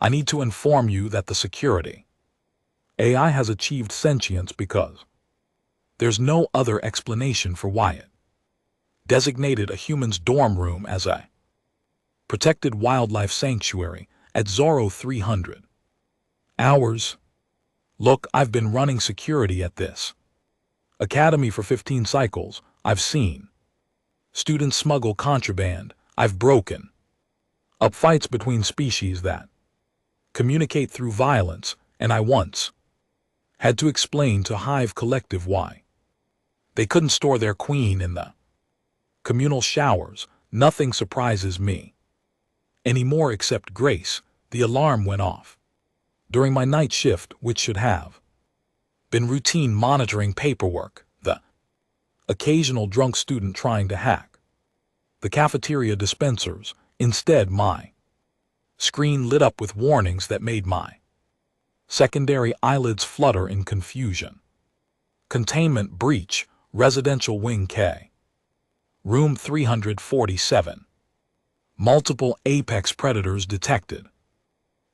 I need to inform you that the security AI has achieved sentience because there's no other explanation for why it designated a human's dorm room as a protected wildlife sanctuary at Zorro 300 hours. Look, I've been running security at this academy for 15 cycles. I've seen students smuggle contraband. I've broken up fights between species that communicate through violence, and I once had to explain to Hive Collective why they couldn't store their queen in the communal showers. Nothing surprises me anymore except Grace. The alarm went off during my night shift, which should have been routine monitoring paperwork, the occasional drunk student trying to hack the cafeteria dispensers. Instead, my screen lit up with warnings that made my secondary eyelids flutter in confusion. Containment breach, residential wing K. Room 347. Multiple apex predators detected.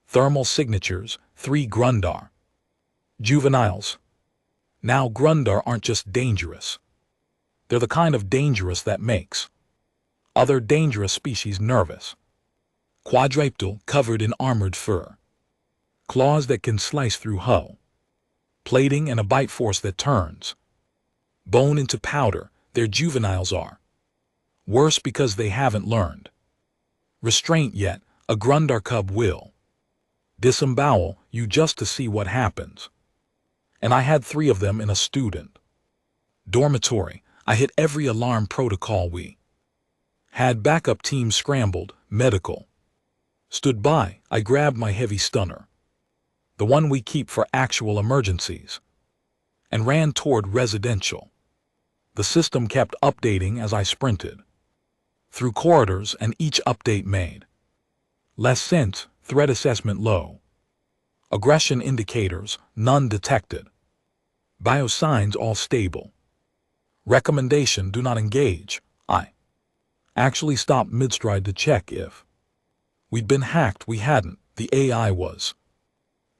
Thermal signatures, 3 Grundar. Juveniles. Now Grundar aren't just dangerous. They're the kind of dangerous that makes other dangerous species nervous. Quadrupedal covered in armored fur. Claws that can slice through hull. Plating and a bite force that turns bone into powder. Their juveniles are worse because they haven't learned restraint yet. A Grundar cub will disembowel you just to see what happens. And I had 3 of them in a student dormitory. I hit every alarm protocol we had. Backup teams scrambled. Medical stood by. I grabbed my heavy stunner, the one we keep for actual emergencies, and ran toward residential. The system kept updating as I sprinted through corridors, and each update made less sense. Threat assessment low. Aggression indicators none detected. Biosigns all stable. Recommendation: do not engage. I actually stopped midstride to check if we'd been hacked. We hadn't. The AI was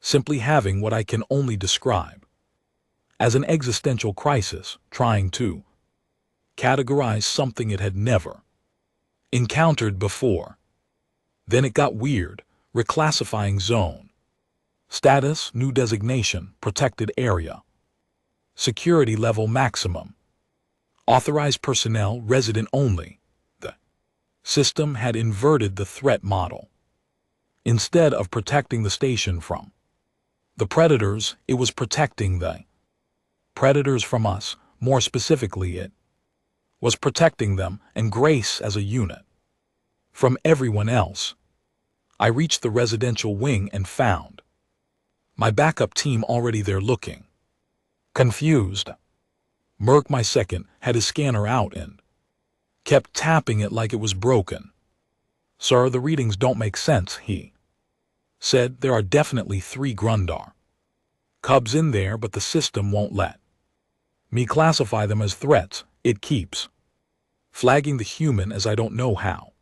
simply having what I can only describe as an existential crisis, trying to categorize something it had never encountered before. Then it got weird. Reclassifying zone. Status: new designation, protected area. Security level maximum. Authorized personnel, resident only. The system had inverted the threat model. Instead of protecting the station from the predators, it was protecting the predators from us. More specifically, it was protecting them and Grace as a unit from everyone else. I reached the residential wing and found my backup team already there, looking confused. Merc, my second, had his scanner out and kept tapping it like it was broken. "Sir, the readings don't make sense," he said. "There are definitely 3 Grundar cubs in there, but the system won't let me classify them as threats. It keeps flagging the human as I don't know how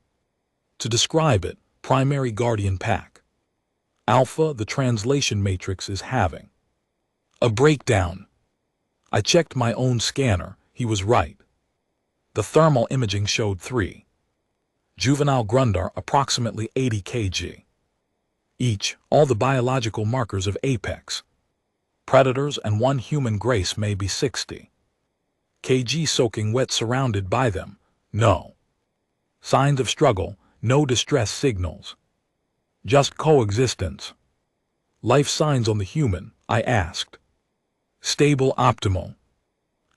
to describe it. Primary Guardian Pack Alpha, the translation matrix is having a breakdown." I checked my own scanner. He was right. The thermal imaging showed 3 juvenile Grundar, approximately 80 kg each, all the biological markers of apex predators, and 1 human Grace, maybe 60 kg, soaking wet, surrounded by them. No signs of struggle, no distress signals, just coexistence. "Life signs on the human?" I asked. "Stable, optimal.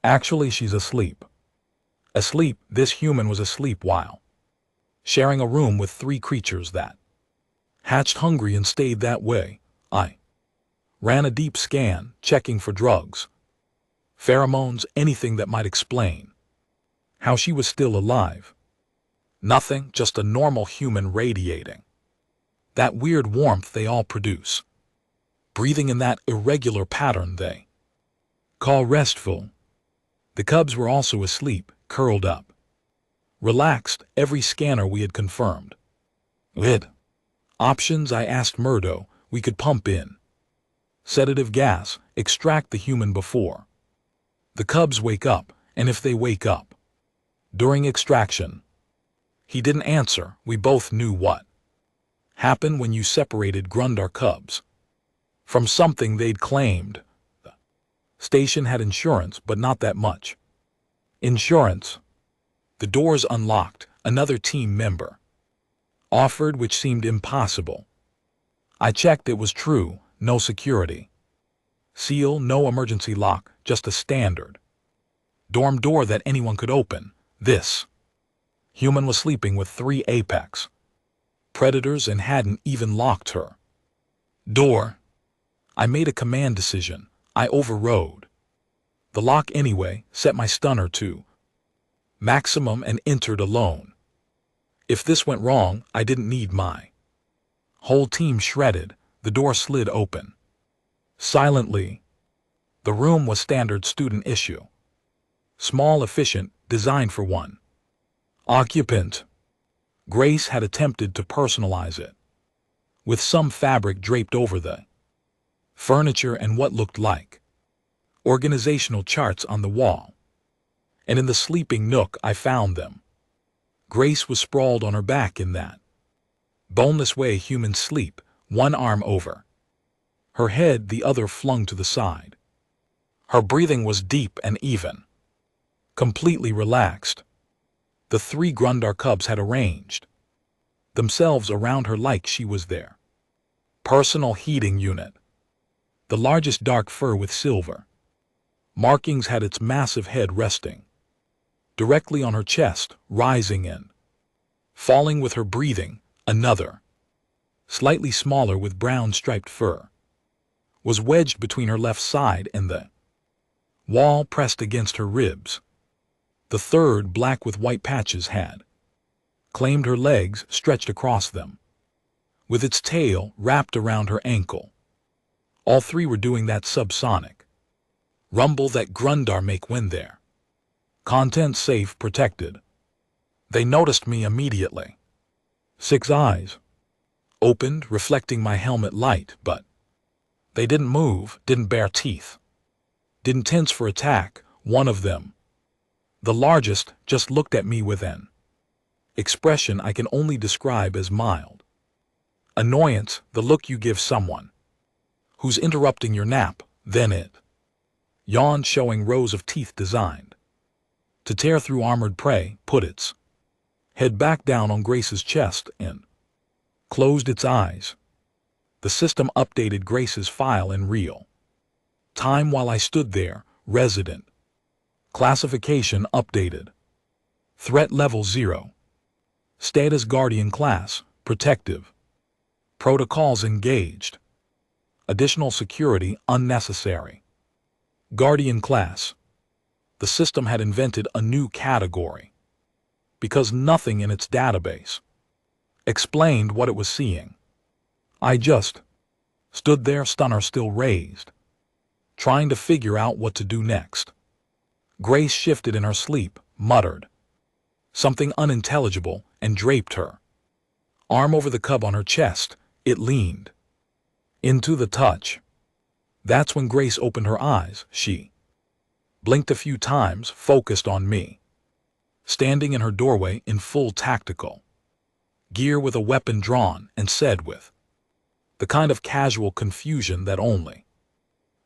Actually, she's asleep." Asleep? This human was asleep while sharing a room with 3 creatures that hatched hungry and stayed that way. I ran a deep scan, checking for drugs, pheromones, anything that might explain how she was still alive. Nothing, just a normal human radiating that weird warmth they all produce, breathing in that irregular pattern they call restful. The cubs were also asleep, curled up, relaxed. Every scanner we had confirmed it. Options, I asked Murdo. We could pump in sedative gas, extract the human before the cubs wake up, and if they wake up during extraction. He didn't answer. We both knew what happened when you separated Grundar cubs from something they'd claimed. The station had insurance, but not that much insurance. The doors unlocked. Another team member offered, which seemed impossible. I checked. It was true. No security seal, no emergency lock, just a standard dorm door that anyone could open. This human was sleeping with 3 apex predators and hadn't even locked her door. I made a command decision. I overrode the lock anyway, set my stunner to maximum and entered alone. If this went wrong, I didn't need my whole team shredded. The door slid open silently. The room was standard student issue. Small, efficient, designed for one occupant. Grace had attempted to personalize it with some fabric draped over the furniture and what looked like organizational charts on the wall. And in the sleeping nook I found them. Grace was sprawled on her back in that boneless way humans sleep, one arm over her head, the other flung to the side. Her breathing was deep and even, completely relaxed. The 3 Grundar cubs had arranged themselves around her like she was their personal heating unit. The largest dark fur with silver markings had its massive head resting directly on her chest, rising and falling with her breathing. Another, slightly smaller with brown striped fur, was wedged between her left side and the wall, pressed against her ribs. The third, black with white patches, had claimed her legs, stretched across them, with its tail wrapped around her ankle. All 3 were doing that subsonic rumble that Grundar make when they're content safe, protected. They noticed me immediately. 6 eyes opened, reflecting my helmet light, but they didn't move, didn't bare teeth, didn't tense for attack. One of them, the largest, just looked at me with an expression I can only describe as mild annoyance, the look you give someone who's interrupting your nap. Then it yawned, showing rows of teeth designed to tear through armored prey, put its head back down on Grace's chest, and closed its eyes. The system updated Grace's file in real time while I stood there. Resident classification updated. Threat level 0. Status Guardian class, protective. Protocols engaged. Additional security unnecessary. Guardian class. The system had invented a new category because nothing in its database explained what it was seeing. I just stood there, stunner still raised, trying to figure out what to do next. Grace shifted in her sleep, muttered something unintelligible, and draped her arm over the cub on her chest. It leaned into the touch. That's when Grace opened her eyes. She blinked a few times, focused on me, standing in her doorway in full tactical gear with a weapon drawn, and said with the kind of casual confusion that only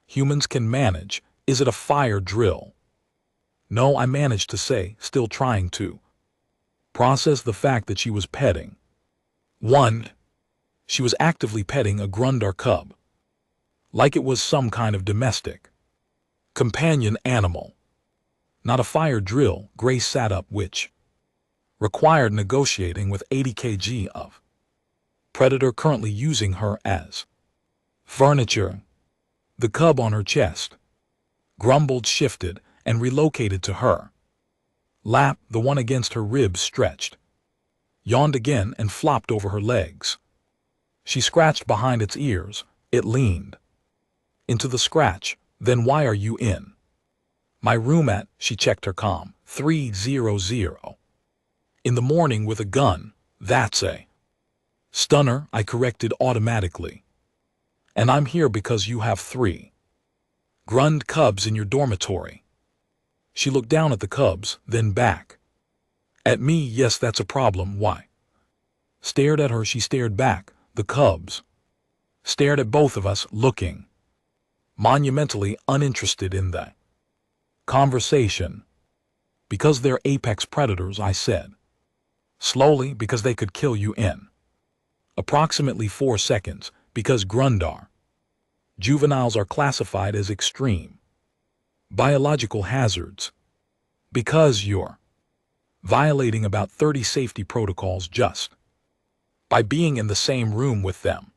humans can manage, "Is it a fire drill?" "No," I managed to say, still trying to process the fact that she was petting one. She was actively petting a Grundar cub, like it was some kind of domestic companion animal. Not a fire drill. Grace sat up, which required negotiating with 80 kg of predator currently using her as furniture. The cub on her chest grumbled, shifted, and relocated to her lap. The one against her ribs stretched, yawned again, and flopped over her legs. She scratched behind its ears. It leaned into the scratch. "Then why are you in my room at," she checked her comm, 300, "in the morning with a gun? That's a Stunner, I corrected automatically. And I'm here because you have 3 grunned cubs in your dormitory. She looked down at the cubs, then back. At me, yes, that's a problem, why? Stared at her, she stared back. The cubs stared at both of us, looking monumentally uninterested in the conversation. Because they're apex predators, I said. Slowly, because they could kill you in approximately 4 seconds, because Grundar juveniles are classified as extreme biological hazards, because you're violating about 30 safety protocols just by being in the same room with them.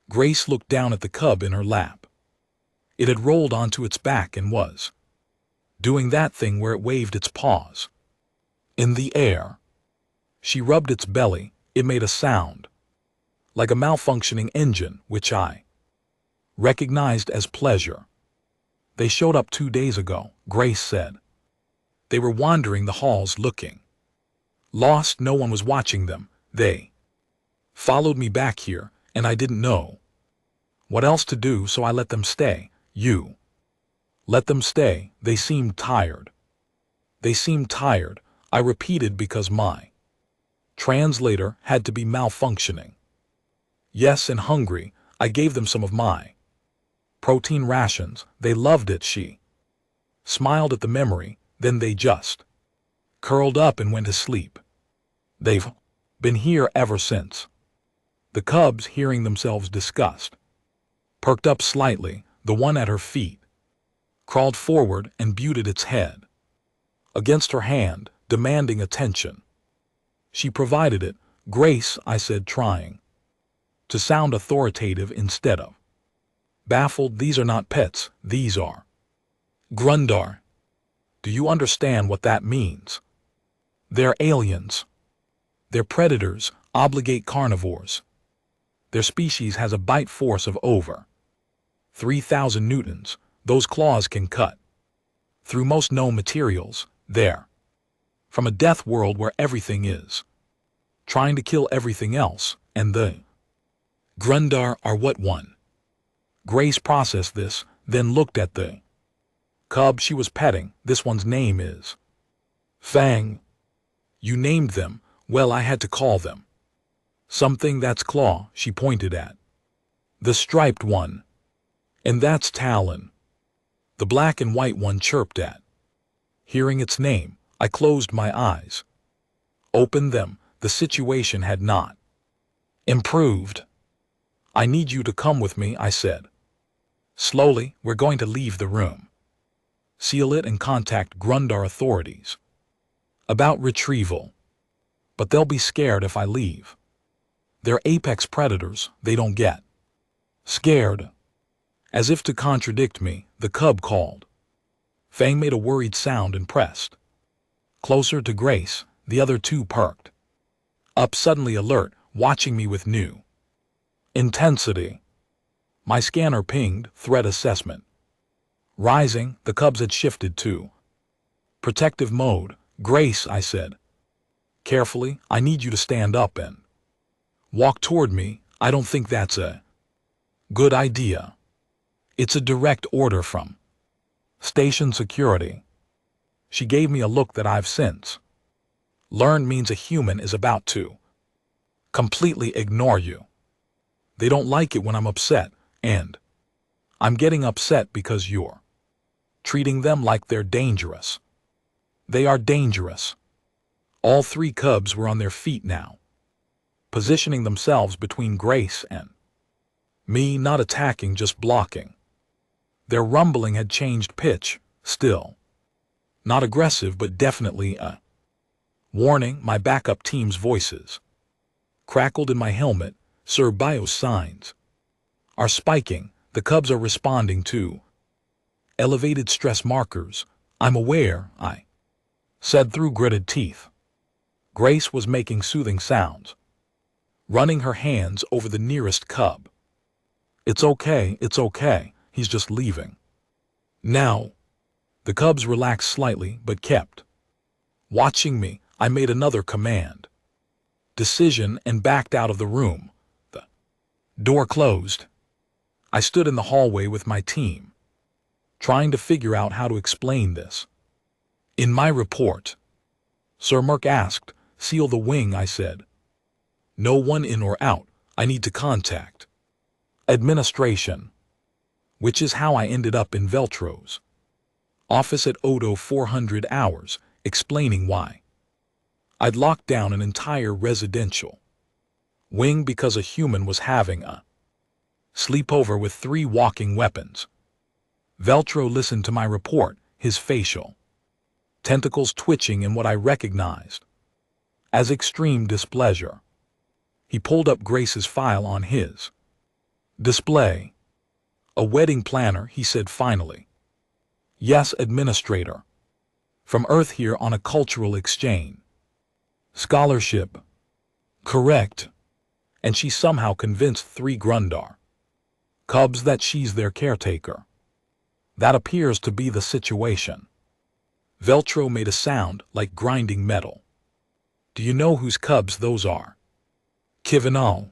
Grace looked down at the cub in her lap. It had rolled onto its back and was doing that thing where it waved its paws in the air. She rubbed its belly. It made a sound like a malfunctioning engine, which I recognized as pleasure. They showed up 2 days ago, Grace said. They were wandering the halls looking lost. No one was watching them. They followed me back here, and I didn't know what else to do, so I let them stay. You let them stay. They seemed tired. They seemed tired, I repeated, because my translator had to be malfunctioning. Yes, and hungry. I gave them some of my protein rations. They loved it. She smiled at the memory, then they just curled up and went to sleep. They've been here ever since. The cubs, hearing themselves discussed, perked up slightly. The one at her feet crawled forward and butted its head against her hand, demanding attention. She provided it. Grace, I said, trying to sound authoritative instead of baffled. These are not pets, these are Grundar. Do you understand what that means? They're aliens. They're predators, obligate carnivores. Their species has a bite force of over 3,000 newtons. Those claws can cut through most known materials. They're from a death world where everything is trying to kill everything else, and the Grundar are what one. Grace processed this, then looked at the cub she was petting. This one's name is Fang. You named them. Well, I had to call them something. That's Claw, she pointed at the striped one. And that's Talon, the black and white one chirped at. Hearing its name, I closed my eyes, opened them. The situation had not improved. I need you to come with me, I said. Slowly, we're going to leave the room, seal it, and contact Grundar authorities about retrieval. But they'll be scared if I leave. They're apex predators. They don't get scared. As if to contradict me, the cub called. Fang made a worried sound and pressed closer to Grace. The other 2 perked up, suddenly alert, watching me with new intensity. My scanner pinged, threat assessment rising. The cubs had shifted to protective mode. Grace, I said carefully, I need you to stand up and walk toward me. I don't think that's a good idea. It's a direct order from station security. She gave me a look that I've since learned means a human is about to completely ignore you. They don't like it when I'm upset, and I'm getting upset because you're treating them like they're dangerous. They are dangerous. All 3 cubs were on their feet now, positioning themselves between Grace and me, not attacking, just blocking. Their rumbling had changed pitch, still not aggressive, but definitely a warning. My backup team's voices crackled in my helmet. Sir, bio signs are spiking. The cubs are responding to elevated stress markers. I'm aware, I said through gritted teeth. Grace was making soothing sounds, running her hands over the nearest cub. It's okay, he's just leaving now. The cubs relaxed slightly, but kept watching me. I made another command. decision and backed out of the room. The door closed. I stood in the hallway with my team, trying to figure out how to explain this. In my report, Sir Merck asked, seal the wing, I said. No one in or out, I need to contact administration, which is how I ended up in Veltro's office at Odo 400 hours, explaining why I'd locked down an entire residential wing because a human was having a sleepover with 3 walking weapons. Veltro listened to my report, his facial tentacles twitching in what I recognized as extreme displeasure. He pulled up Grace's file on his display. A wedding planner, he said finally. Yes, administrator. From Earth here on a cultural exchange. Scholarship. Correct. And she somehow convinced 3 Grundar cubs that she's their caretaker. That appears to be the situation. Veltro made a sound like grinding metal. Do you know whose cubs those are? Kivinal.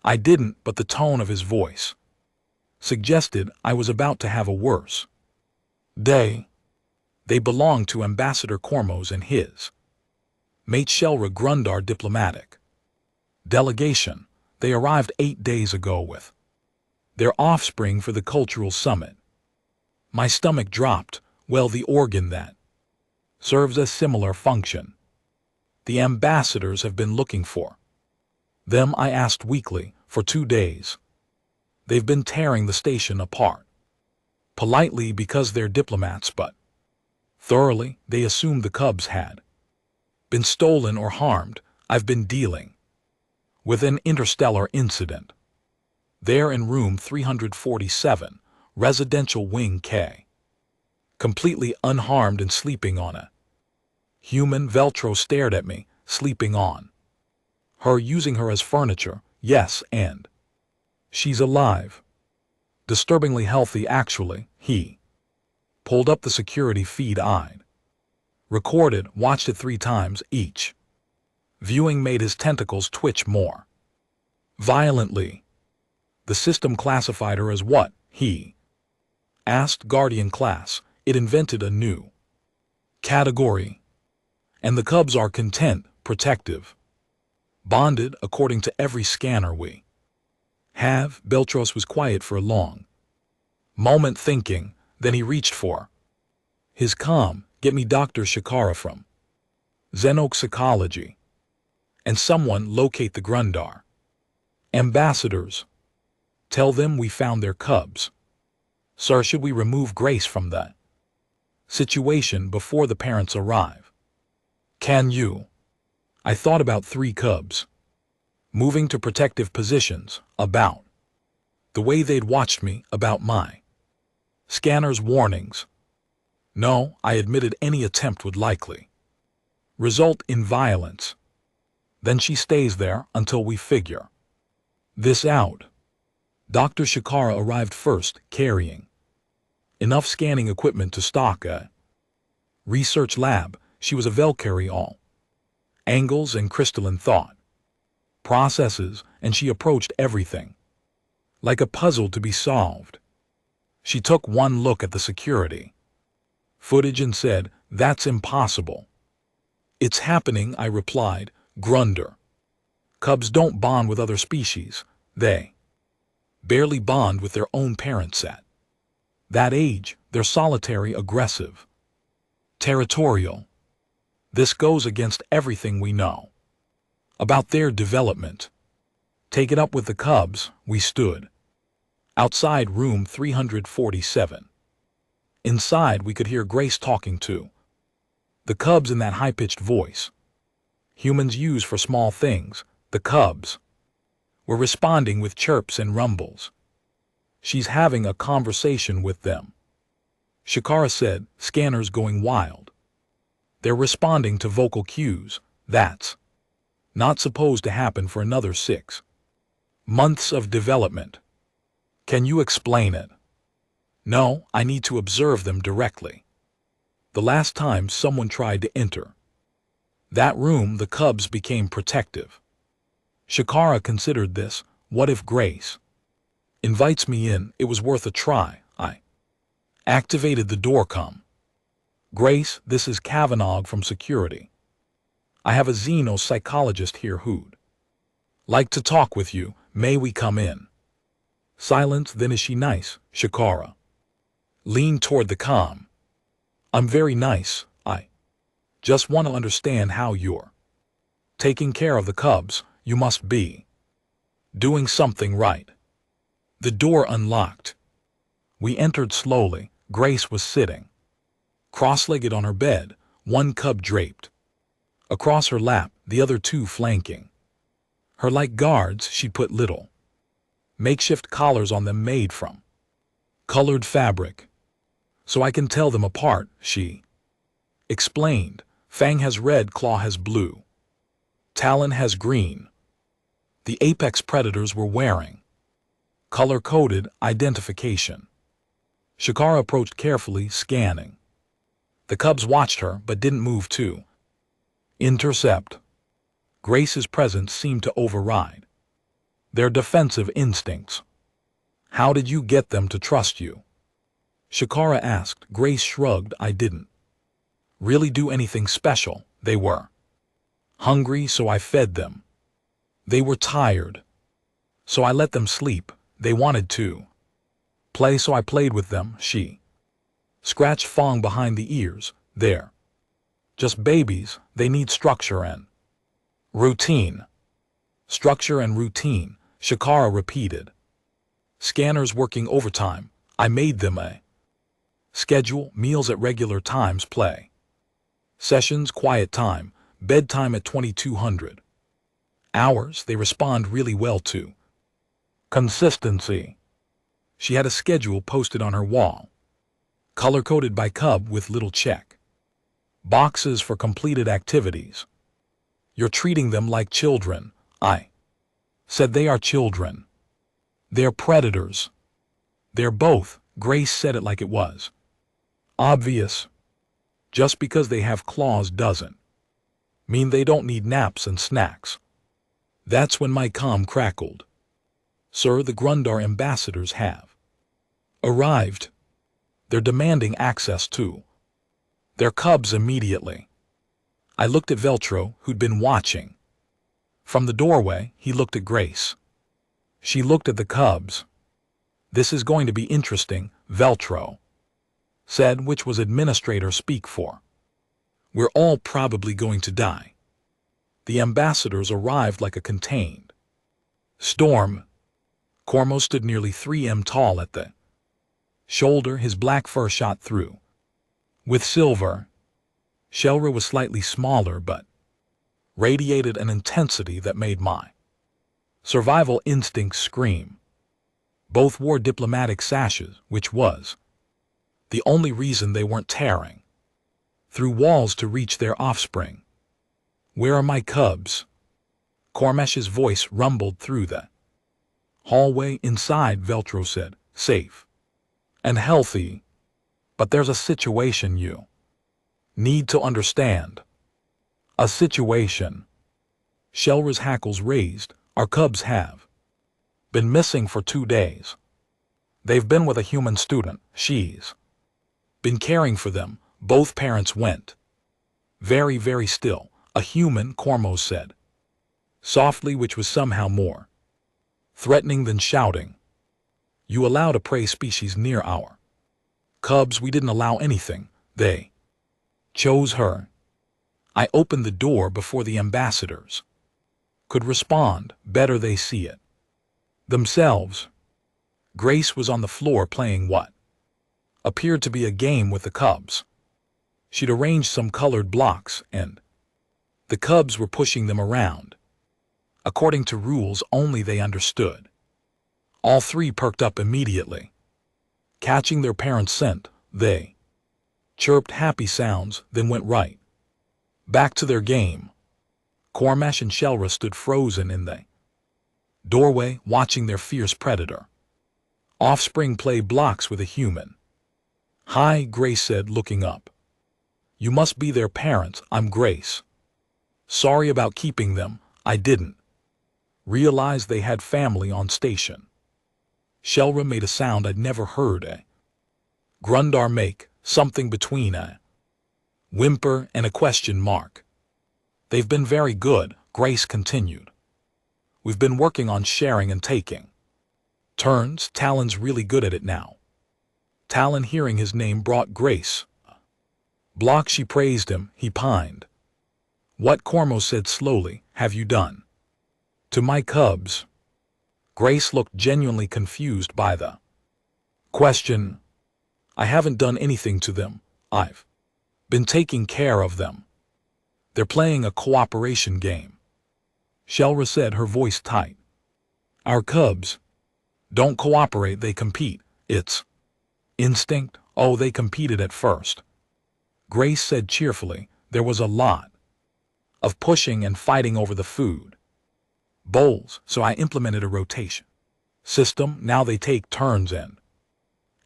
I didn't, but the tone of his voice suggested I was about to have a worse day. They belonged to Ambassador Cormos and his mate Shelra Grundar diplomatic delegation. They arrived 8 days ago with their offspring for the cultural summit. My stomach dropped. Well, the organ that serves a similar function. The ambassadors have been looking for them, I asked weakly, for 2 days. They've been tearing the station apart. Politely because they're diplomats, but thoroughly they assumed the cubs had been stolen or harmed. I've been dealing with an interstellar incident. There in room 347, residential wing K. Completely unharmed and sleeping on a human. Veltro stared at me, sleeping on her, using her as furniture. Yes, and she's alive. Disturbingly healthy, actually. He pulled up the security feed I'd recorded, watched it 3 times each. Viewing made his tentacles twitch more violently. The system classified her as what? He asked. Guardian class. It invented a new category. And the cubs are content, protective, bonded according to every scanner we have. Beltros was quiet for a long moment, thinking. Then he reached for his comm. Get me Dr. Shikara from Xenoxicology. And someone locate the Grundar ambassadors. Tell them we found their cubs. Sir, should we remove Grace from the situation before the parents arrive? Can you? I thought about 3 cubs moving to protective positions, about the way they'd watched me, about my scanner's warnings. No, I admitted, any attempt would likely result in violence. Then she stays there until we figure this out. Dr. Shikara arrived first, carrying enough scanning equipment to stock a research lab. She was a Valkyrie, all angles and crystalline thought processes, and she approached everything like a puzzle to be solved. She took one look at the security footage and said, "That's impossible." "It's happening," I replied. Grunder cubs don't bond with other species. They barely bond with their own parents at that age. They're solitary, aggressive, territorial. This goes against everything we know about their development. Take it up with the cubs. We stood outside room 347. Inside, we could hear Grace talking to the cubs in that high-pitched voice humans use for small things. The cubs were responding with chirps and rumbles. She's having a conversation with them. Shikara said, "Scanners going wild. They're responding to vocal cues. That's not supposed to happen for another 6 months of development." "Can you explain it?" "No, I need to observe them directly. The last time someone tried to enter That room, the cubs became protective. Shakara considered this. What if Grace invites me in? It was worth a try. I activated the doorcom. Grace, this is Kavanaugh from security. I have a xenopsychologist here who'd like to talk with you. May we come in? Silence. Then is she nice? Shakara leaned toward the comm. I'm very nice. I just want to understand how you're taking care of the cubs. You must be doing something right. The door unlocked. We entered slowly. Grace was sitting cross-legged on her bed, one cub draped across her lap, the other two flanking her like guards. She'd put little makeshift collars on them made from colored fabric, so I can tell them apart, she explained. Fang has red, Claw has blue, Talon has green. The apex predators were wearing color-coded identification. Shakara approached carefully, scanning. The cubs watched her but didn't move to intercept. Grace's presence seemed to override their defensive instincts. How did you get them to trust you? Shakara asked. Grace shrugged. I didn't really do anything special. They were hungry, so I fed them. They were tired, so I let them sleep. They wanted to play, so I played with them. She scratched Fong behind the ears. They're just babies. They need structure and routine. Structure and routine, Shakara repeated. Scanners working overtime. I made them a schedule, meals at regular times, play sessions, quiet time, bedtime at 2200 hours. They respond really well to consistency. She had a schedule posted on her wall, color-coded by cub with little check boxes for completed activities. You're treating them like children. I said they are children. They're predators. They're both. Grace said it like it was obvious. Just because they have claws doesn't mean they don't need naps and snacks. That's when my comm crackled. Sir, the Grundar ambassadors have arrived. They're demanding access to their cubs immediately. I looked at Veltro, who'd been watching. From the doorway, he looked at Grace. She looked at the cubs. This is going to be interesting, Veltro said, which was administrator speak for. We're all probably going to die. The ambassadors arrived like a contained storm. Cormo stood nearly 3 m tall at the shoulder, his black fur shot through with silver. Shelra was slightly smaller but radiated an intensity that made my survival instincts scream. Both wore diplomatic sashes, which was the only reason they weren't tearing through walls to reach their offspring. Where are my cubs? Cormesh's voice rumbled through the hallway. Inside, Veltro said. Safe and healthy. But there's a situation you need to understand. A situation. Shelra's hackles raised. Our cubs have been missing for 2 days. They've been with a human student. She's been caring for them. Both parents went very, very still. A human, Cormo said softly, which was somehow more threatening than shouting. You allowed a prey species near our cubs. We didn't allow anything. They chose her. I opened the door before the ambassadors could respond. Better they see it themselves. Grace was on the floor playing what appeared to be a game with the cubs. She'd arranged some colored blocks, and the cubs were pushing them around according to rules only they understood. All 3 perked up immediately. Catching their parents' scent, they chirped happy sounds, then went right back to their game. Cormesh and Shelra stood frozen in the doorway, watching their fierce predator offspring play blocks with a human. Hi, Grace said, looking up. You must be their parents. I'm Grace. Sorry about keeping them, I didn't realize they had family on station. Shelra made a sound I'd never heard, Grundar make, something between a whimper and a question mark. They've been very good, Grace continued. We've been working on sharing and taking turns. Talon's really good at it now. Talon, hearing his name, brought Grace block. She praised him. He pined. What, Cormo said slowly, have you done to my cubs? Grace looked genuinely confused by the question. I haven't done anything to them. I've been taking care of them. They're playing a cooperation game, Shelra said, her voice tight. Our cubs don't cooperate, they compete. It's instinct. Oh, they competed at first, Grace said cheerfully. There was a lot of pushing and fighting over the food bowls, so I implemented a rotation system. Now they take turns and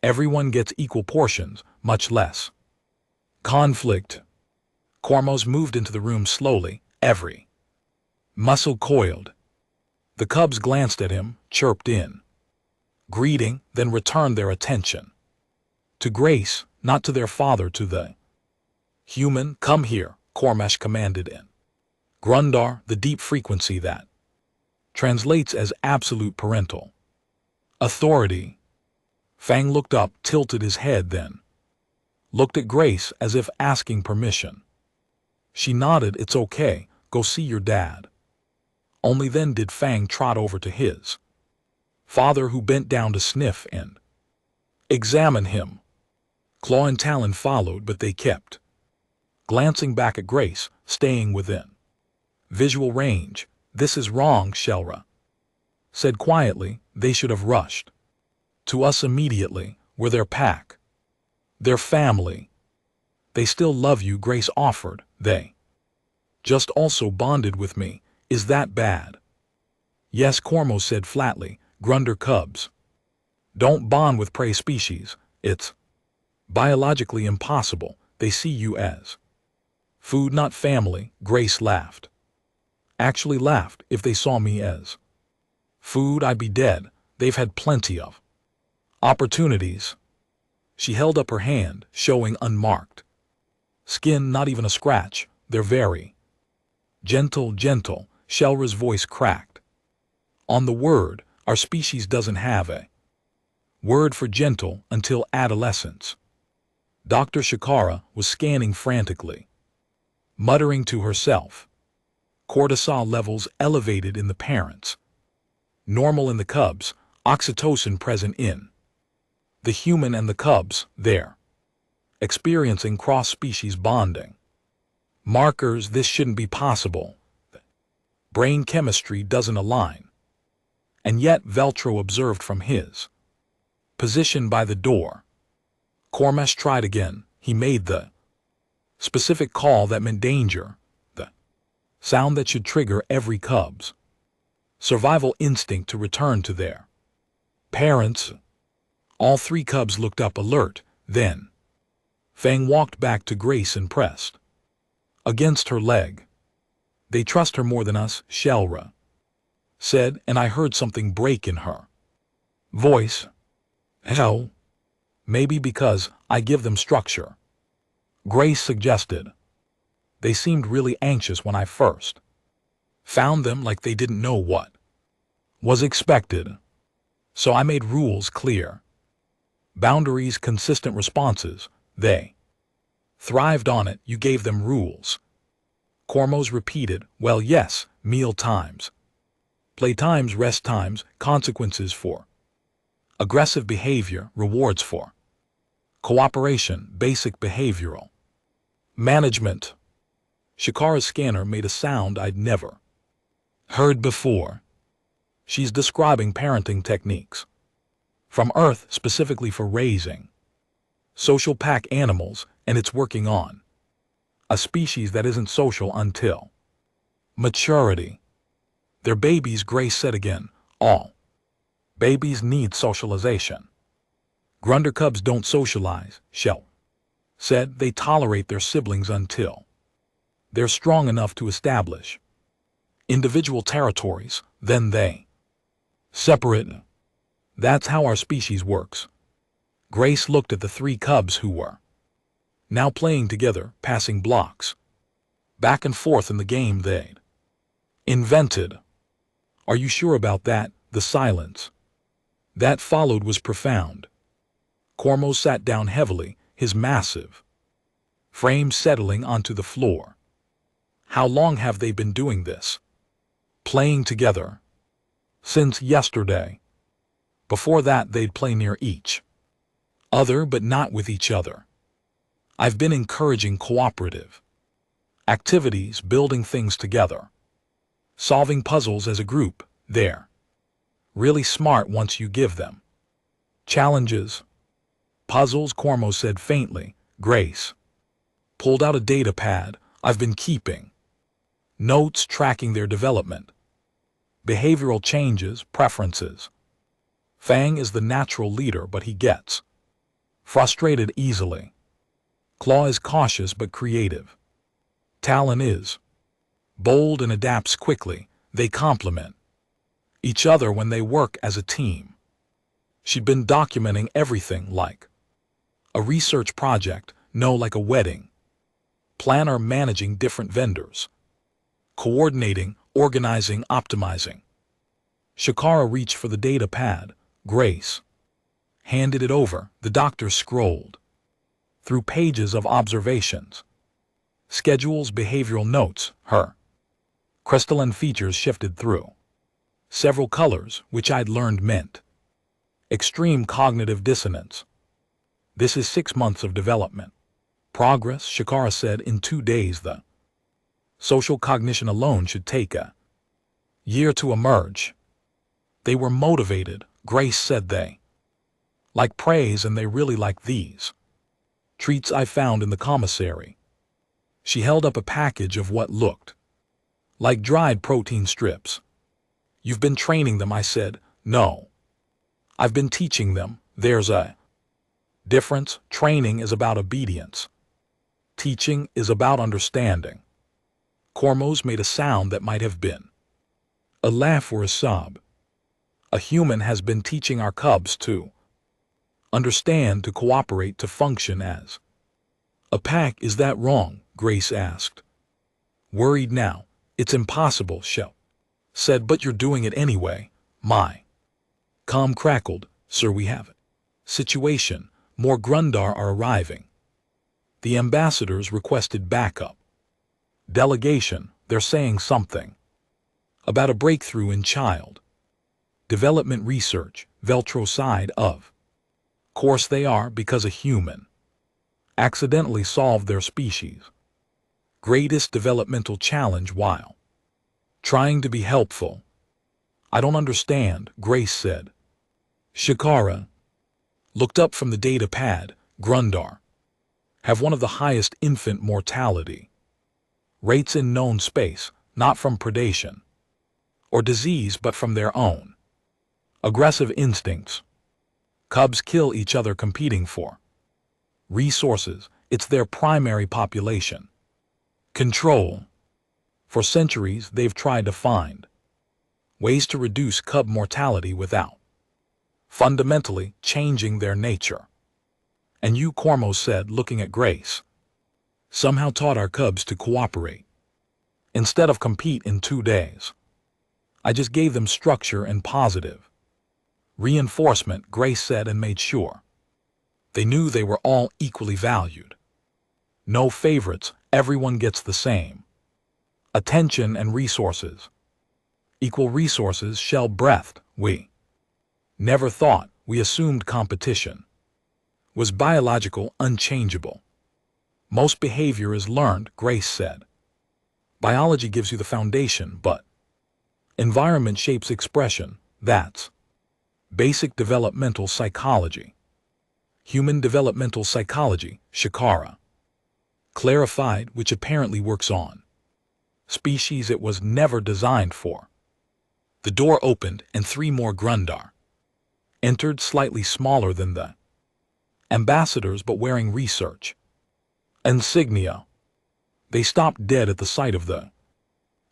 everyone gets equal portions, much less conflict. Cormos moved into the room slowly, every muscle coiled. The cubs glanced at him, chirped in greeting, then returned their attention to Grace, not to their father, to the human. Come here, Cormesh commanded in Grundar, the deep frequency that translates as absolute parental authority. Fang looked up, tilted his head, then looked at Grace as if asking permission. She nodded. It's okay, go see your dad. Only then did Fang trot over to his father, who bent down to sniff and examine him. Claw and Talon followed, but they kept glancing back at Grace, staying within visual range. This is wrong, Shelra said quietly. They should have rushed to us immediately. We're their pack, their family. They still love you, Grace offered. They just also bonded with me. Is that bad? Yes, Cormo said flatly. Grunder cubs don't bond with prey species. It's biologically impossible. They see you as food, not family. Grace laughed. Actually laughed. If they saw me as food, I'd be dead. They've had plenty of opportunities. She held up her hand, showing unmarked skin, not even a scratch. They're very gentle. Shelra's voice cracked on the word. Our species doesn't have a word for gentle until adolescence. Dr. Shikara was scanning frantically, muttering to herself. Cortisol levels elevated in the parents, normal in the cubs, oxytocin present in the human and the cubs. They're experiencing cross-species bonding. Markers. This shouldn't be possible. Brain chemistry doesn't align. And yet Veltro observed from his position by the door. Cormesh tried again. He made the specific call that meant danger, the sound that should trigger every cub's survival instinct to return to their parents. All three cubs looked up, alert. Then Fang walked back to Grace and pressed against her leg. They trust her more than us, Shelra said, and I heard something break in her voice. Hell, maybe because I give them structure, Grace suggested. They seemed really anxious when I first found them, like they didn't know what was expected. So I made rules clear, boundaries, consistent responses. They thrived on it. You gave them rules, Cormos repeated. Well, yes, meal times, play times, rest times, consequences for aggressive behavior, rewards for cooperation, basic behavioral management. Shikara's scanner made a sound I'd never heard before. She's describing parenting techniques from Earth, specifically for raising social pack animals, and it's working on a species that isn't social until maturity. They're babies, Grace said again. All babies need socialization. Grunder cubs don't socialize, Shell said. They tolerate their siblings until They're strong enough to establish individual territories, then they separate. That's how our species works. Grace looked at the three cubs who were now playing together, passing blocks back and forth in the game they'd invented. Are you sure about that? The silence that followed was profound. Cormo sat down heavily, his massive frame settling onto the floor. How long have they been doing this? Playing together. Since yesterday. Before that they'd play near each other but not with each other. I've been encouraging cooperative activities, building things together, solving puzzles as a group. They're really smart once you give them challenges. Puzzles, Cormo said faintly. Grace pulled out a data pad. I've been keeping notes tracking their development, behavioral changes, preferences. Fang is the natural leader, but he gets frustrated easily. Claw is cautious but creative. Talon is bold and adapts quickly. They complement each other when they work as a team. She'd been documenting everything like a research project, no, like a wedding planner, managing different vendors, coordinating, organizing, optimizing. Shakara reached for the data pad. Grace handed it over. The doctor scrolled through pages of observations, schedules, behavioral notes. Her crystalline features shifted through several colors, which I'd learned meant extreme cognitive dissonance. This is 6 months of development progress, Shakara said. In 2 days, the social cognition alone should take a year to emerge. They were motivated, Grace said. They like praise, and they really like these treats I found in the commissary. She held up a package of what looked like dried protein strips. You've been training them, I said. No. I've been teaching them. There's a difference. Training is about obedience. Teaching is about understanding. Cormos made a sound that might have been a laugh or a sob. A human has been teaching our cubs to understand, to cooperate, to function as a pack. Is that wrong? Grace asked. Worried now. It's impossible, Shell said. But you're doing it anyway. My comm crackled. Sir, we have it. Situation. More Grundar are arriving. The ambassadors requested backup. Delegation. They're saying something about a breakthrough in child development research. Veltro side of course they are, because a human accidentally solved their species' greatest developmental challenge while trying to be helpful. I don't understand, Grace said. Shakara looked up from the data pad. Grundar have one of the highest infant mortality rates in known space, not from predation or disease, but from their own aggressive instincts. Cubs kill each other competing for resources. It's their primary population control. For centuries, they've tried to find ways to reduce cub mortality without fundamentally changing their nature. And you, Cormo said, looking at Grace, somehow taught our cubs to cooperate instead of compete. In 2 days, I just gave them structure and positive reinforcement, Grace said, and made sure they knew they were all equally valued. No favorites, everyone gets the same attention and resources. Equal resources, Shell breathed. We never thought, we assumed competition was biological, unchangeable. Most behavior is learned, Grace said. Biology gives you the foundation, but environment shapes expression. That's basic developmental psychology. Human developmental psychology, Shakara clarified, which apparently works on species it was never designed for. The door opened and 3 more Grundar entered, slightly smaller than the ambassadors but wearing research insignia. They stopped dead at the sight of the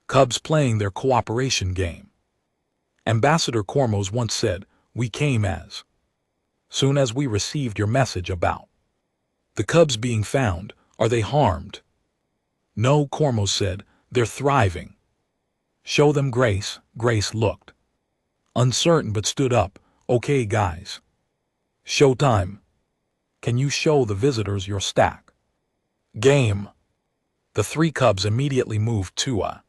cubs playing their cooperation game. Ambassador Cormos once said, "We came as soon as we received your message about the cubs being found. Are they harmed?" "No," Cormos said, "they're thriving." "Show them Grace." Grace looked uncertain but stood up. "Okay, guys. Showtime. Can you show the visitors your stack?" "Game." The three cubs immediately moved to a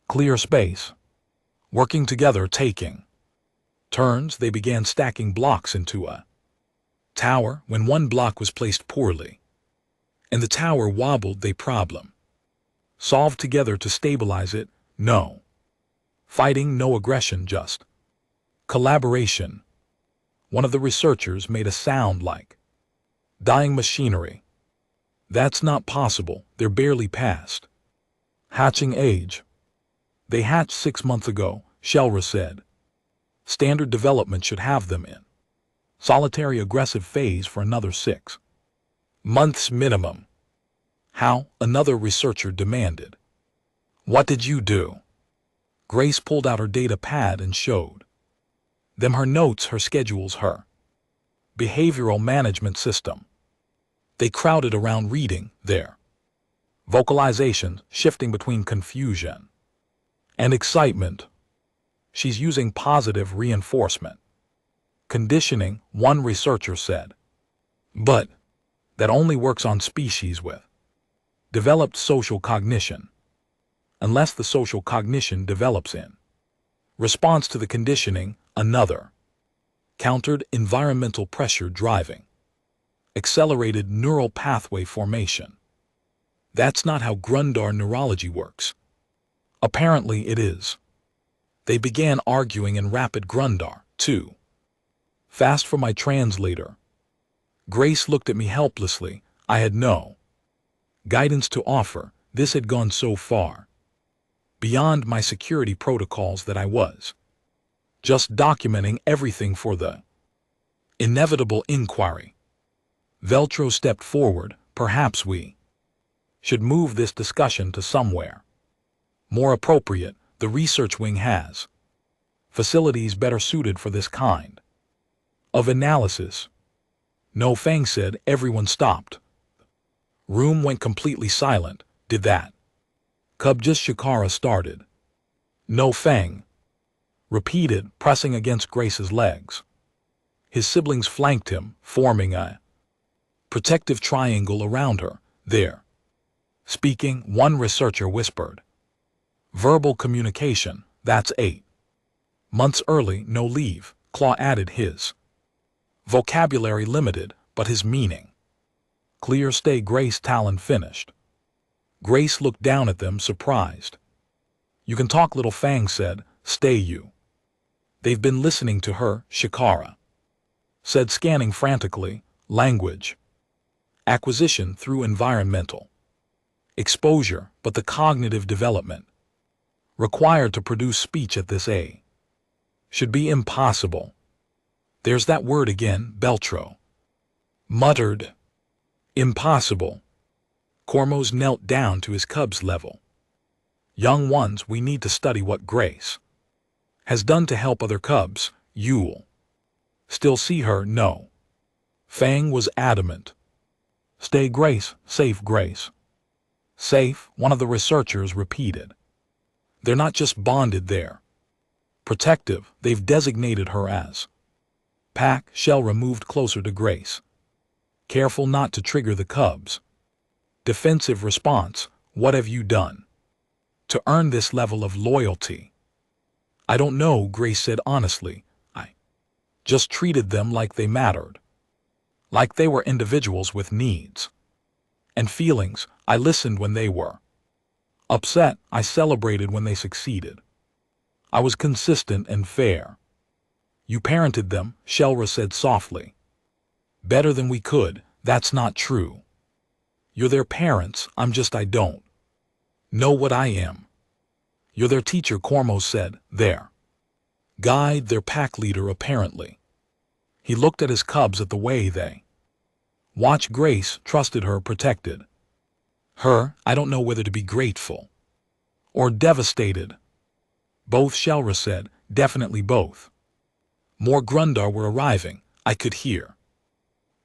clear space. Working together, taking turns, they began stacking blocks into a tower. When one block was placed poorly and the tower wobbled, they problem solved together to stabilize it. No fighting, no aggression, just collaboration. One of the researchers made a sound like dying machinery. "That's not possible. They're barely past hatching age." "They hatched 6 months ago," Shelra said. "Standard development should have them in solitary aggressive phase for another 6 months minimum." "How?" another researcher demanded. "What did you do?" Grace pulled out her data pad and showed them her notes, her schedules, her behavioral management system. They crowded around, reading their vocalizations, shifting between confusion and excitement. "She's using positive reinforcement conditioning," one researcher said. "But that only works on species with developed social cognition. Unless the social cognition develops in response to the conditioning," another countered. "Environmental pressure driving accelerated neural pathway formation. That's not how Grundar neurology works." "Apparently it is." They began arguing in rapid. "Grundar, too fast for my translator." Grace looked at me helplessly. I had no guidance to offer. This had gone so far beyond my security protocols that I was just documenting everything for the inevitable inquiry. Veltro stepped forward. "Perhaps we should move this discussion to somewhere more appropriate. The research wing has facilities better suited for this kind of analysis." "No," Fang said. Everyone stopped. Room went completely silent. "Did that cub just?" Shikara started. "No," Fang repeated, pressing against Grace's legs. His siblings flanked him, forming a protective triangle around her. "They're speaking," one researcher whispered. "Verbal communication. That's 8 months early. No leave." Claw added, his vocabulary limited, but his meaning clear. "Stay." Grace Talon finished. Grace looked down at them, surprised. "You can talk," Little Fang said. "Stay you." "They've been listening to her," Shikara said, scanning frantically. "Language acquisition through environmental exposure, but the cognitive development required to produce speech at this age should be impossible." "There's that word again," Beltro muttered. "Impossible." Cormos knelt down to his cub's level. "Young ones, we need to study what Grace has done to help other cubs. You'll still see her." "No." Fang was adamant. "Stay, Grace. Safe, Grace." "Safe," one of the researchers repeated. "They're not just bonded, they're protective. They've designated her as Pack." Shelra moved closer to Grace, careful not to trigger the cubs. "Defensive response. What have you done to earn this level of loyalty?" "I don't know," Grace said honestly. "I just treated them like they mattered. Like they were individuals with needs and feelings. I listened when they were upset. I celebrated when they succeeded. I was consistent and fair." "You parented them," Shelra said softly. "Better than we could." "That's not true. You're their parents. I don't know what I am." "You're their teacher," Cormos said. "Their guide, their pack leader, apparently." He looked at his cubs, at the way they watched Grace, trusted her, protected Her, I don't know whether to be grateful or devastated. Both, Shelra said, definitely both. More Grundar were arriving, I could hear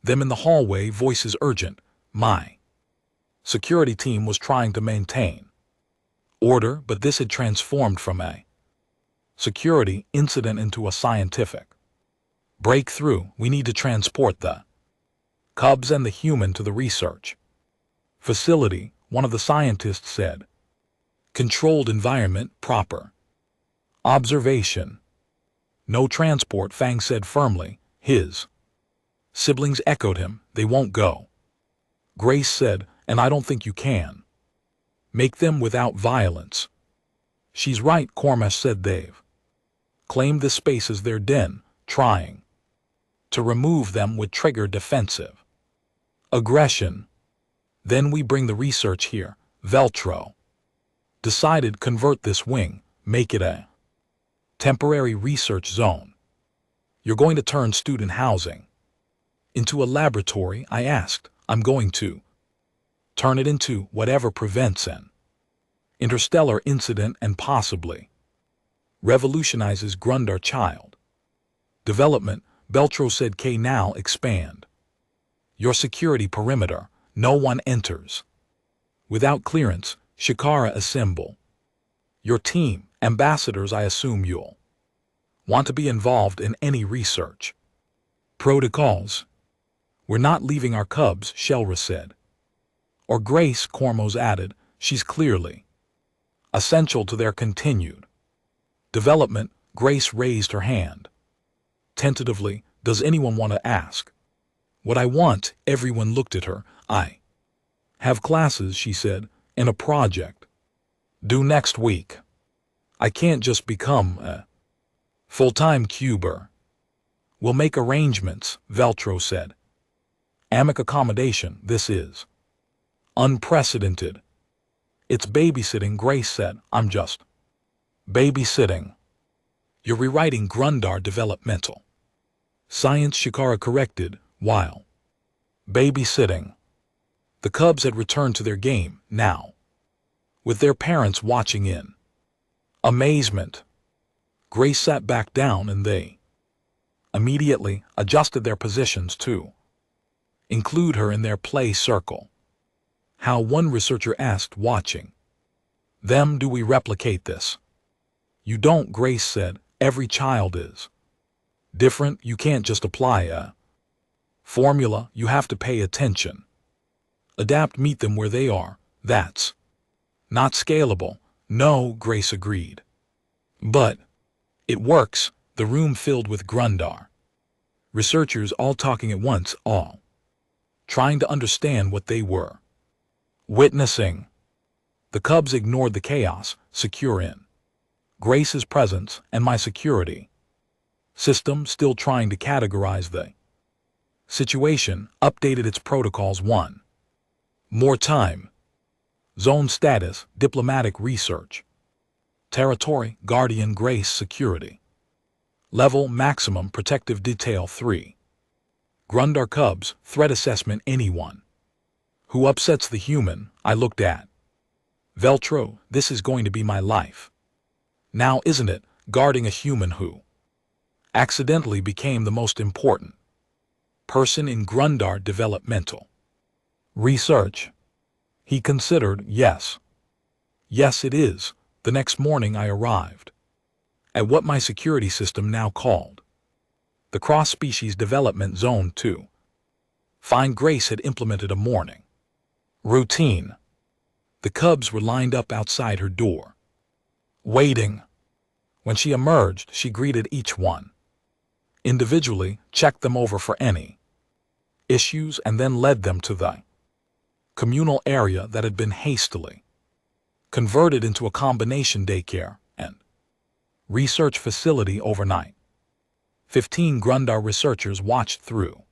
them in the hallway, voices urgent. My security team was trying to maintain order, but this had transformed from a security incident into a scientific breakthrough. We need to transport the cubs and the human to the research facility, one of the scientists said. Controlled environment, proper observation. No transport, Fang said firmly. His siblings echoed him. They won't go. Grace said, and I don't think you can make them without violence. She's right, Cormash said. They've claimed this space as their den. Trying to remove them would trigger defensive aggression. Then we bring the research here. Veltro decided, convert this wing, make it a temporary research zone. You're going to turn student housing into a laboratory, I asked. I'm going to turn it into whatever prevents an interstellar incident and possibly revolutionizes Grundar child development. Beltro said. K, now expand your security perimeter. No one enters without clearance. Shikara, assemble your team. Ambassadors, I assume you'll want to be involved in any research protocols. We're not leaving our cubs, Shelra said. Or Grace, Cormos added. She's clearly essential to their continued development. Grace raised her hand tentatively. Does anyone want to ask what I want? Everyone looked at her. I have classes, she said, and a project due next week. I can't just become a full-time cuber. We'll make arrangements, Veltro said. Amic accommodation, this is unprecedented. It's babysitting, Grace said. I'm just babysitting. You're rewriting Grundar developmental science, Shikara corrected, while babysitting. The cubs had returned to their game, now with their parents watching in amazement. Grace sat back down and they immediately adjusted their positions to include her in their play circle. How, one researcher asked, watching them. Do we replicate this? You don't, Grace said. Every child is different. You can't just apply a formula. You have to pay attention. Adapt, meet them where they are. That's not scalable. No, Grace agreed. But it works. The room filled with Grundar researchers, all talking at once, all trying to understand what they were witnessing. The cubs ignored the chaos, secure in Grace's presence and my security system, still trying to categorize the situation, updated its protocols one more time. Zone status, diplomatic research. Territory, Guardian, Grace, security. Level, maximum, protective detail 3. Grundar cubs, threat assessment, anyone who upsets the human. I looked at Veltro. This is going to be my life now, isn't it? Guarding a human who accidentally became the most important person in Grundar developmental research. He considered. Yes. Yes, it is. The next morning I arrived at what my security system now called the Cross-Species Development Zone 2. Find Grace had implemented a morning routine. The cubs were lined up outside her door, waiting. When she emerged, she greeted each one individually, checked them over for any issues, and then led them to the communal area that had been hastily converted into a combination daycare and research facility overnight. 15 Grundar researchers watched through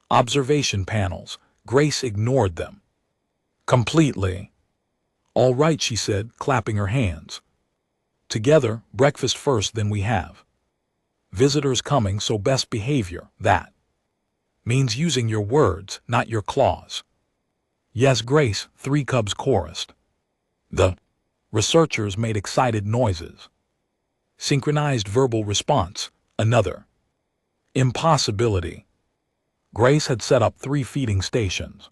observation panels. Grace ignored them completely. All right, she said, clapping her hands. Together, breakfast first, then we have visitors coming, so best behavior. That means using your words, not your claws. Yes, Grace, 3 cubs chorused. The researchers made excited noises. Synchronized verbal response, another. Impossibility. Grace had set up 3 feeding stations,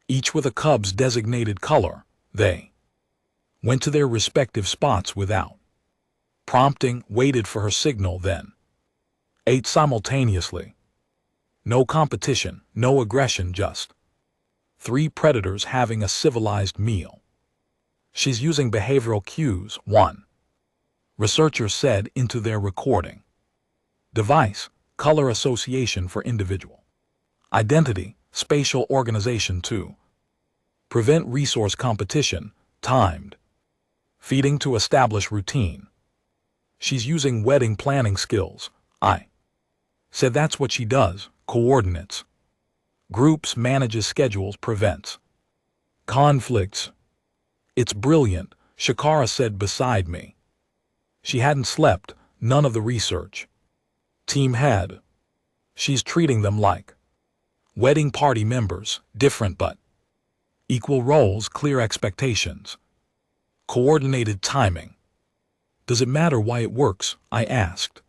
each with a cub's designated color. They went to their respective spots without prompting, waited for her signal, then ate simultaneously. No competition, no aggression, just 3 predators having a civilized meal. She's using behavioral cues, one researcher said into their recording device, color association for individual identity, spatial organization to prevent resource competition, timed feeding to establish routine. She's using wedding planning skills. I said that's what she does. Coordinates. Groups, manages schedules, prevents conflicts. It's brilliant, Shakara said beside me. She hadn't slept, none of the research team had. She's treating them like wedding party members, different but equal roles, clear expectations, coordinated timing. Does it matter why it works? I asked.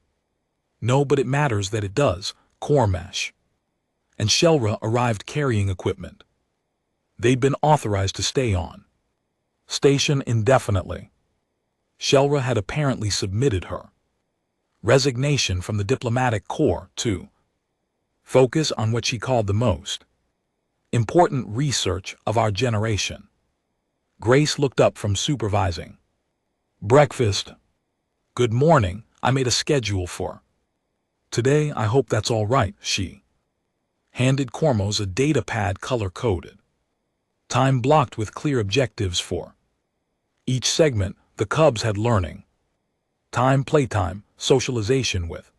No, but it matters that it does. Cormash and Shelra arrived carrying equipment. They'd been authorized to stay on station indefinitely. Shelra had apparently submitted her resignation from the diplomatic corps to focus on what she called the most important research of our generation. Grace looked up from supervising breakfast. Good morning, I made a schedule for today. I hope that's all right. She handed Cormos a data pad color-coded, time blocked with clear objectives for each segment. The cubs had learning time, playtime, socialization with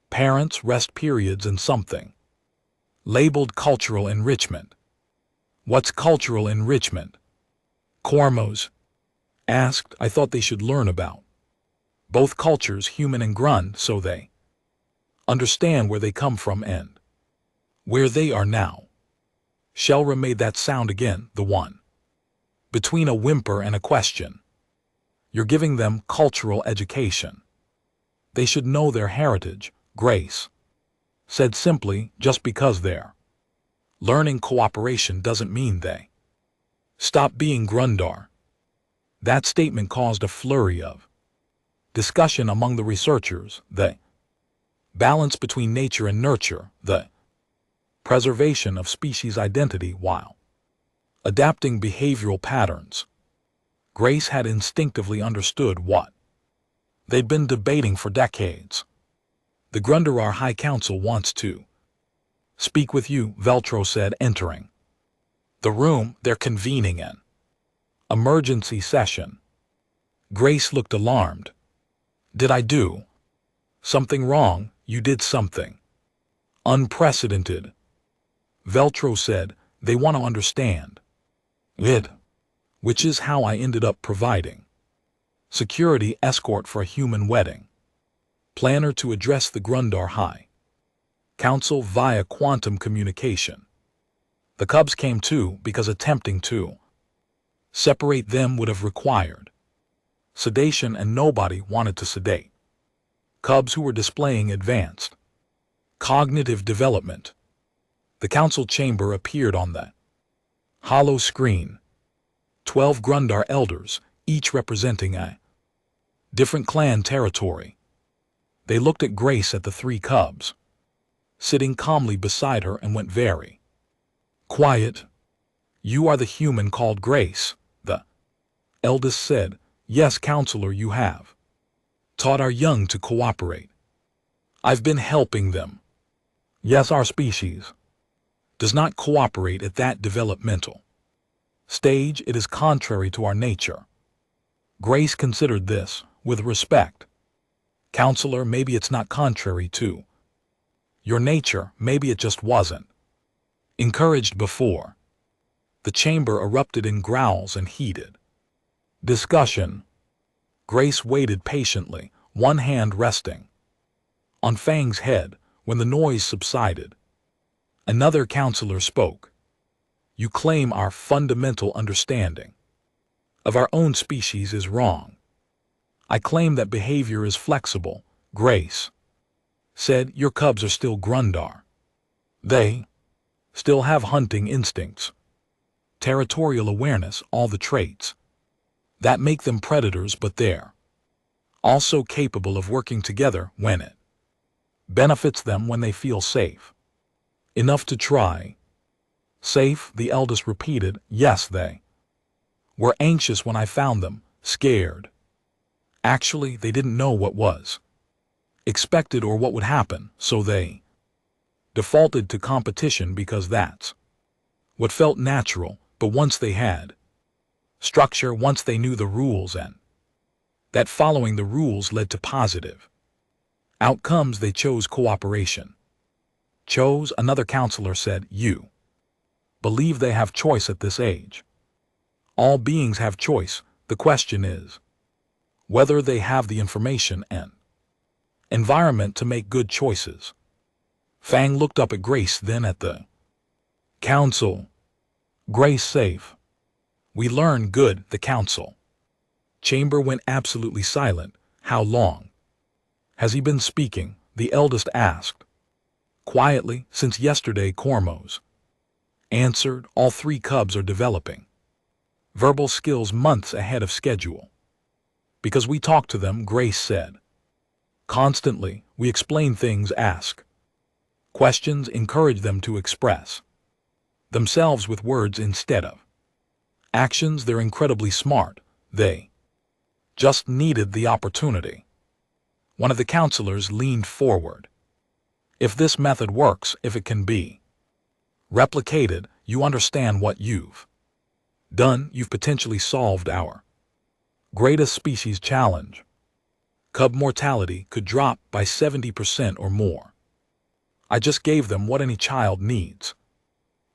parents, rest periods, and something labeled cultural enrichment. What's cultural enrichment? Cormos asked. I thought they should learn about both cultures, human and Grund, so they understand where they come from and where they are now. Shelra made that sound again, the one between a whimper and a question. You're giving them cultural education. They should know their heritage, Grace said simply. Just because they're learning cooperation doesn't mean they stop being Grundar. That statement caused a flurry of discussion among the researchers. The balance between nature and nurture, the preservation of species identity while adapting behavioral patterns. Grace had instinctively understood what they'd been debating for decades. The Grundarar High Council wants to speak with you, Veltro said, entering the room. They're convening an emergency session. Grace looked alarmed. Did I do something wrong? You did something unprecedented, Veltro said. They want to understand it, which is how I ended up providing security escort for a human wedding planner to address the Grundar High Council via quantum communication. The cubs came too because attempting to separate them would have required sedation, and nobody wanted to sedate cubs who were displaying advanced cognitive development. The council chamber appeared on the hollow screen. 12 Grundar elders, each representing a different clan territory. They looked at Grace, at the 3 cubs sitting calmly beside her, and went very quiet. You are the human called Grace, the eldest said. Yes, counselor, you have taught our young to cooperate. I've been helping them. Yes, our species does not cooperate at that developmental stage. It is contrary to our nature. Grace considered this with respect. Counselor, maybe it's not contrary to your nature, maybe it just wasn't encouraged before. The chamber erupted in growls and heated discussion. Grace waited patiently, one hand resting on Fang's head. When the noise subsided, another counselor spoke. You claim our fundamental understanding of our own species is wrong. I claim that behavior is flexible. Grace said, your cubs are still Grundar. They still have hunting instincts, territorial awareness, all the traits that make them predators, but they're also capable of working together when it benefits them, when they feel safe enough to try. Safe, the eldest repeated. Yes, they were anxious when I found them, scared. Actually, they didn't know what was expected or what would happen, so they defaulted to competition because that's what felt natural. But once they had structure, once they knew the rules, and that following the rules led to positive outcomes, they chose cooperation. Chose, another counselor said. You believe they have choice at this age? All beings have choice. The question is whether they have the information and environment to make good choices. Fang looked up at Grace, then at the council. Grace, safe. We learn good. The council chamber went absolutely silent. How long has he been speaking? The eldest asked quietly. Since yesterday, Cormos answered. All three cubs are developing verbal skills months ahead of schedule. Because we talk to them, Grace said. Constantly, we explain things, ask questions, encourage them to express themselves with words instead of actions. They're incredibly smart. They just needed the opportunity. One of the counselors leaned forward. If this method works, if it can be replicated, you understand what you've done. You've potentially solved our greatest species challenge. Cub mortality could drop by 70% or more. I just gave them what any child needs.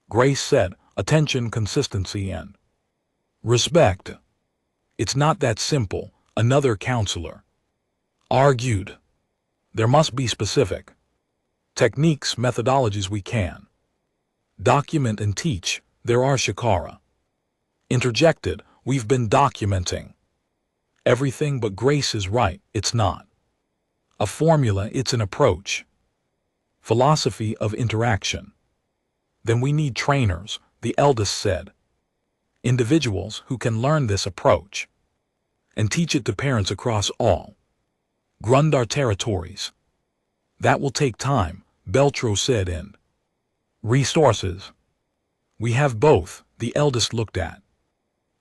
Grace said, attention, consistency, and respect. It's not that simple, another counselor argued. There must be specific techniques, methodologies we can document and teach. There are, Shakara interjected. We've been documenting everything, but Grace is right. It's not a formula, it's an approach. Philosophy of interaction. Then we need trainers, the eldest said. Individuals who can learn this approach and teach it to parents across all Grundar territories. That will take time, Beltro said, and resources. We have both, the eldest looked at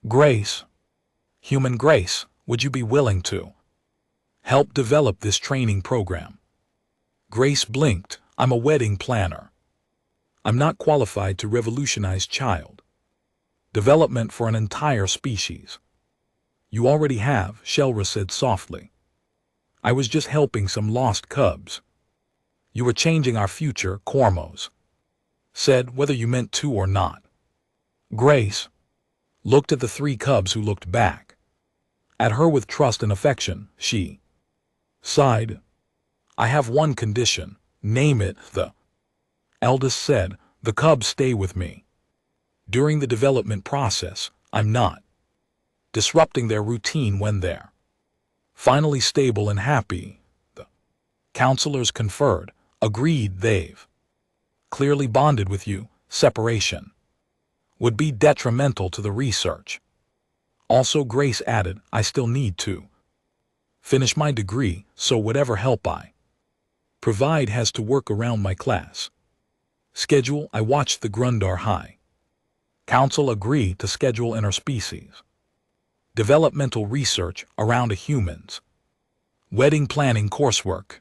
Grace. Human Grace, would you be willing to help develop this training program? Grace blinked. I'm a wedding planner. I'm not qualified to revolutionize child development for an entire species. You already have, Shelra said softly. I was just helping some lost cubs. You were changing our future, Cormos said, whether you meant to or not. Grace looked at the three cubs, who looked back at her with trust and affection. She sighed. I have one condition. Name it, the eldest said. The cubs stay with me during the development process. I'm not disrupting their routine when they're finally stable and happy. The counselors conferred. Agreed. They've clearly bonded with you. Separation would be detrimental to the research. Also, Grace added, I still need to finish my degree, so whatever help I provide has to work around my class schedule. I watched the Grundar High Council agree to schedule interspecies developmental research around a human's wedding planning coursework.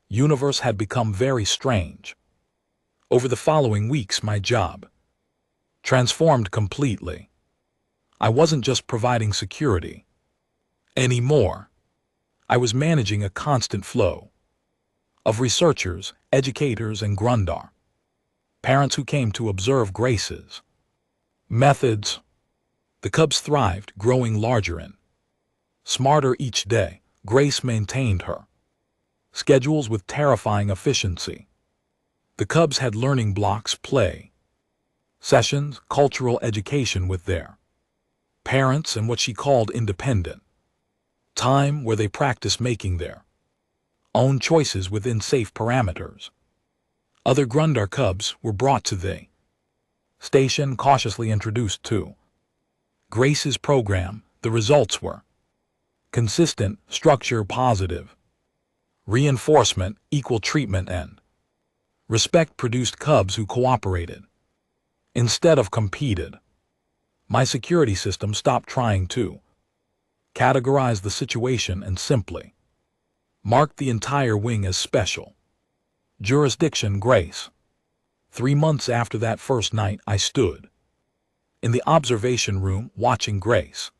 Universe had become very strange. Over the following weeks, my job transformed completely. I wasn't just providing security anymore. I was managing a constant flow of researchers, educators, and Grundar parents who came to observe Grace's methods. The cubs thrived, growing larger and smarter each day. Grace maintained her schedules with terrifying efficiency. The cubs had learning blocks: play, Sessions, cultural education with their parents and what she called independent time where they practice making their own choices within safe parameters. Other Grundar cubs were brought to the station, cautiously introduced to Grace's program. The results were consistent, structure positive, reinforcement, equal treatment, and respect produced cubs who cooperated instead of competed. My security system stopped trying to categorize the situation and simply marked the entire wing as special jurisdiction Grace. 3 months after that first night, I stood in the observation room watching Grace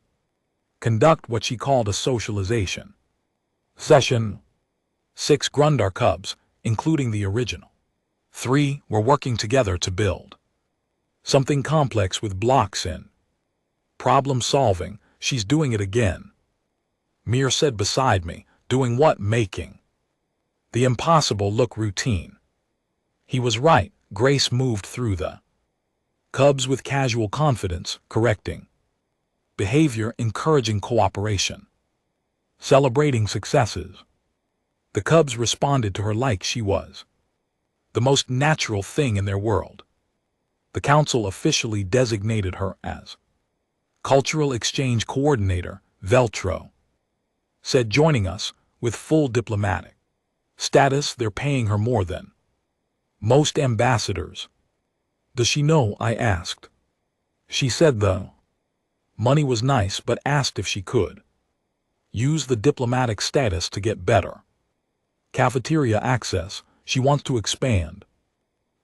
conduct what she called a socialization session. 6 Grundar cubs, including the original 3, were working together to build something complex with blocks in problem solving. She's doing it again, Mir said beside me. Doing what? Making the impossible look routine. He was right. Grace moved through the cubs with casual confidence, correcting behavior, encouraging cooperation, celebrating successes. The cubs responded to her like she was the most natural thing in their world. The council officially designated her as Cultural Exchange Coordinator. Veltro said, joining us with full diplomatic status. They're paying her more than most ambassadors. Does she know? I asked. She said the money was nice, but asked if she could use the diplomatic status to get better cafeteria access. She wants to expand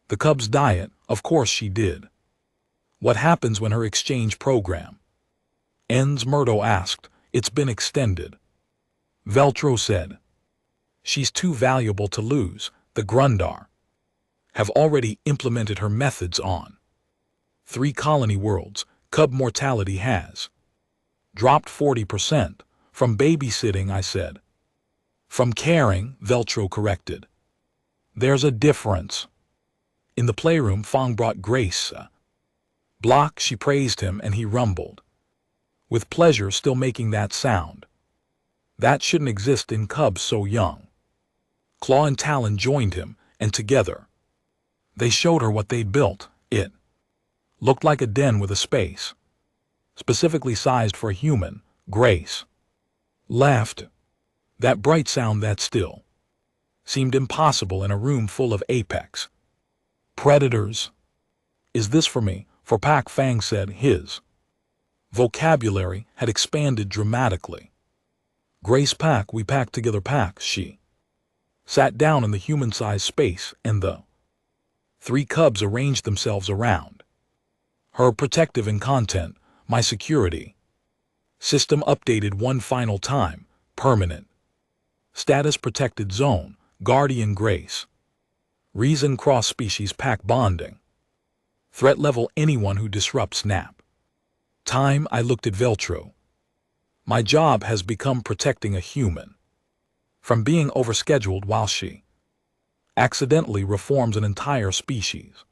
the Cubs' diet. Of course she did. What happens when her exchange program ends? Murdo asked. It's been extended, Veltro said. She's too valuable to lose. The Grundar have already implemented her methods on 3 colony worlds. Cub mortality has dropped 40%. From babysitting, I said. From caring, Veltro corrected. There's a difference. In the playroom, Fong brought Grace a block. She praised him and he rumbled with pleasure, still making that sound. That shouldn't exist in cubs so young. Claw and Talon joined him, and together they showed her what they'd built. It looked like a den with a space specifically sized for a human. Grace laughed. That bright sound that still seemed impossible in a room full of apex predators. Is this for me? For Pak? Fang said. His vocabulary had expanded dramatically. Grace, Pak, we pack together. Pak. She sat down in the human-sized space, and the 3 cubs arranged themselves around her, protective in content. My security system updated one final time. Permanent status, protected zone, Guardian Grace. Reason, cross-species pack bonding. Threat level, anyone who disrupts snap time. I looked at Veltro. My job has become protecting a human from being overscheduled while she accidentally reforms an entire species.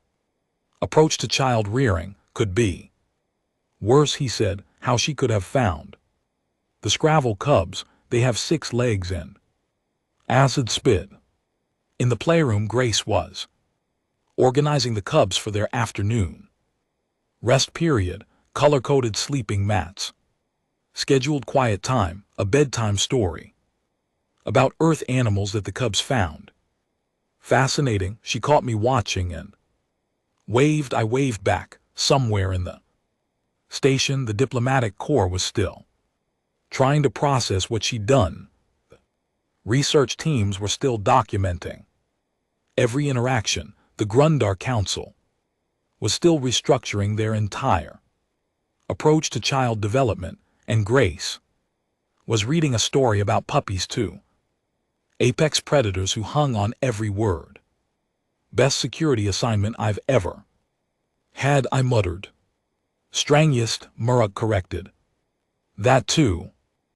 Approach to child rearing could be worse, he said. How she could have found the Scravel cubs. They have 6 legs and acid spit. In the playroom, Grace was organizing the cubs for their afternoon rest period. Color-coded sleeping mats, scheduled quiet time, a bedtime story about earth animals that the cubs found fascinating. She caught me watching and waved. I waved back. Somewhere in the station, the diplomatic corps was still trying to process what she'd done. The research teams were still documenting every interaction. The Grundar Council was still restructuring their entire approach to child development, and Grace was reading a story about puppies too. Apex predators who hung on every word. Best security assignment I've ever had, I muttered. Strangiest, Muruk corrected. That too.